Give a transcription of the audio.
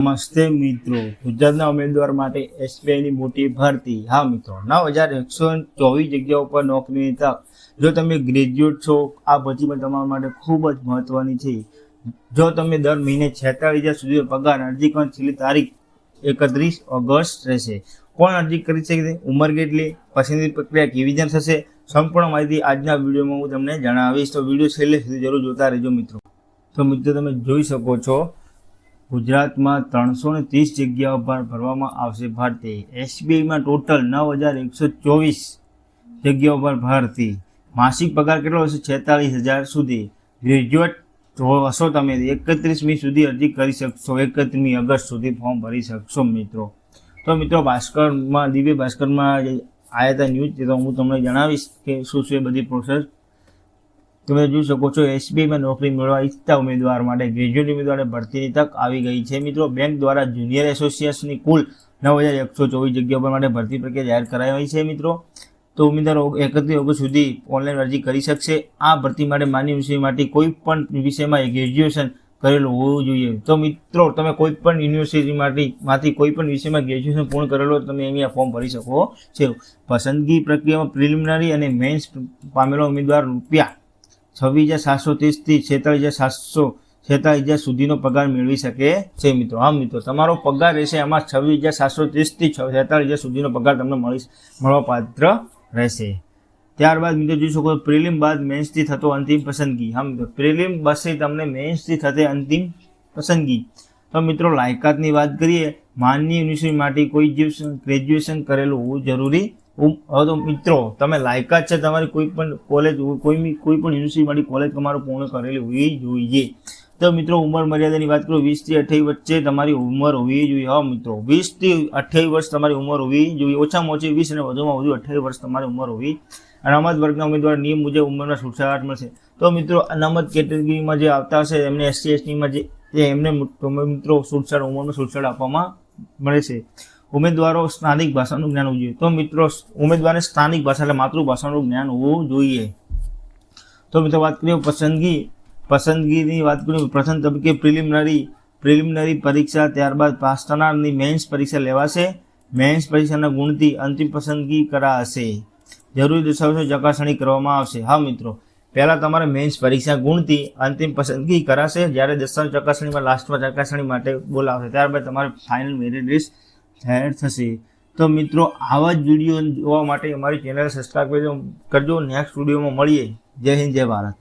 નમસ્તે મિત્રો, ગુજરાતના ઉમેદવાર માટે એસબીઆઈની મોટી ભરતી। હા મિત્રો, 9124 જગ્યાઓ પર નોકરીની તક। જો તમે ગ્રેજ્યુએટ છો, આ ભરતીમાં તમારા માટે ખૂબ જ મહત્વની છે। જો તમે દર મહિને 46,000 સુધી પગાર અરજી કરવાની છેલ્લી તારીખ 31 ઓગસ્ટ રહેશે। કોણ અરજી કરી શકે, ઉંમર કેટલી, પસંદગી પ્રક્રિયા કેવી રીતે થશે, સંપૂર્ણ માહિતી આજના વિડીયોમાં હું તમને જણાવીશ। તો વિડીયો છેલ્લે સુધી જરૂર જોતા રહેજો મિત્રો। તો મિત્રો તમે જોઈ શકો છો, ગુજરાતમાં 330 જગ્યાઓ પર ભરવામાં આવશે ભરતી। એસબીઆઈમાં ટોટલ 9124 જગ્યાઓ પર ભરતી। માસિક પગાર કેટલો હશે? 46,000 સુધી। ગ્રેજ્યુએટ હશો તમે 31મી સુધી અરજી કરી શકશો, 31મી ઓગસ્ટ સુધી ફોર્મ ભરી શકશો મિત્રો। તો મિત્રો ભાસ્કરમાં, દિવ્ય ભાસ્કરમાં આવ્યા હતા ન્યૂઝ, તે તો હું તમને જણાવીશ કે શું છે બધી પ્રોસેસ। તમે જોઈ શકો છો, એસબીઆઈમાં નોકરી મેળવવા ઈચ્છતા ઉમેદવાર માટે ગ્રેજ્યુએટ ઉમેદવારને ભરતીની તક આવી ગઈ છે મિત્રો। બેંક દ્વારા જુનિયર એસોસિએશનની કુલ 9124 જગ્યાઓ પર માટે ભરતી પ્રક્રિયા જાહેર કરાઈ છે મિત્રો। તો ઉમેદવારો 31 ઓગસ્ટ સુધી ઓનલાઈન અરજી કરી શકશે। આ ભરતી માટે માન્ય વિષય માટે કોઈ પણ વિષયમાં ગ્રેજ્યુએશન કરેલું હોવું જોઈએ। તો મિત્રો તમે કોઈ પણ યુનિવર્સિટીમાંથી કોઈ પણ વિષયમાં ગ્રેજ્યુએશન પૂર્ણ કરેલો તમે અહીંયા ફોર્મ ભરી શકો છો। પસંદગી પ્રક્રિયામાં પ્રિલિમિનરી અને મેન્સ પામેલો ઉમેદવાર ₹26,730 થી 46,746 સુધીનો પગાર મેળવી શકે છે મિત્રો। હા મિત્રો, તમારો પગાર રહેશે એમાં 26,730 થી 46,000 સુધીનો પગાર તમને મળવા પાત્ર રહેશે। ત્યારબાદ મિત્રો જોઈ શકો, પ્રિલિમ બાદ મેન્સથી થતો અંતિમ પસંદગી। હા મિત્રો, પ્રિલિમ પછી તમને મેન્સથી થતી અંતિમ પસંદગી। તો મિત્રો લાયકાતની વાત કરીએ, માન્ય યુનિવર્સિટી માટે કોઈ ગ્રેજ્યુએશન કરેલું હોવું જરૂરી। હવે તો મિત્રો તમે લાયકાત છે તમારી કોઈ પણ કોલેજ, કોઈ પણ યુનિવર્સિટીમાંથી કોલેજ તમારું પૂર્ણ કરેલી હોવી જોઈએ। તો મિત્રો ઉંમર મર્યાદાની વાત કરું, 20 થી 28 વચ્ચે તમારી ઉંમર હોવી જોઈએ। હા મિત્રો, 20 થી 28 વર્ષ તમારી ઉંમર હોવી જોઈએ। ઓછામાં ઓછી 20 અને વધુમાં વધુ 28 વર્ષ તમારી ઉંમર હોવી। અનામત વર્ગના ઉમેદવાર નિયમ મુજબ ઉંમરના છૂટછાટ મળશે। તો મિત્રો અનામત કેટેગરીમાં જે આવતા હશે એમને એસસી એસટીમાં જે એમને મિત્રો છૂટછાટ, ઉંમરનો છૂટછાટ આપવામાં મળે છે। ઉમેદવારો સ્થાનિક ભાષાનું જ્ઞાન હોવું જોઈએ। તો મિત્રો ઉમેદવારને સ્થાનિક ભાષા એટલે માતૃભાષાનું જ્ઞાન હોવું જોઈએ। તો મિત્રો વાત કરીએ પસંદગીની વાત કરીએ, પ્રથમ તબક્કે પ્રિલિમિનરી પરીક્ષા, ત્યારબાદ પાસ થનારની મેન્સ પરીક્ષા લેવાશે। મેન્સ પરીક્ષાના ગુણથી અંતિમ પસંદગી કરાશે। જરૂરી દસ્તાવેજોની ચકાસણી કરવામાં આવશે। હા મિત્રો, પહેલાં તમારે મેન્સ પરીક્ષા ગુણથી અંતિમ પસંદગી કરાશે, જ્યારે દસ્તાવેજ ચકાસણીમાં લાસ્ટમાં ચકાસણી માટે બોલાવશે, ત્યારબાદ તમારે ફાઇનલ મેરિટ લિસ્ટ જાહેર થશે। તો મિત્રો આવા જ વિડીયો જોવા માટે અમારી ચેનલ સબસ્ક્રાઈબ કરજો। નેક્સ્ટ વિડીયોમાં મળીએ। જય હિન્દ, જય ભારત।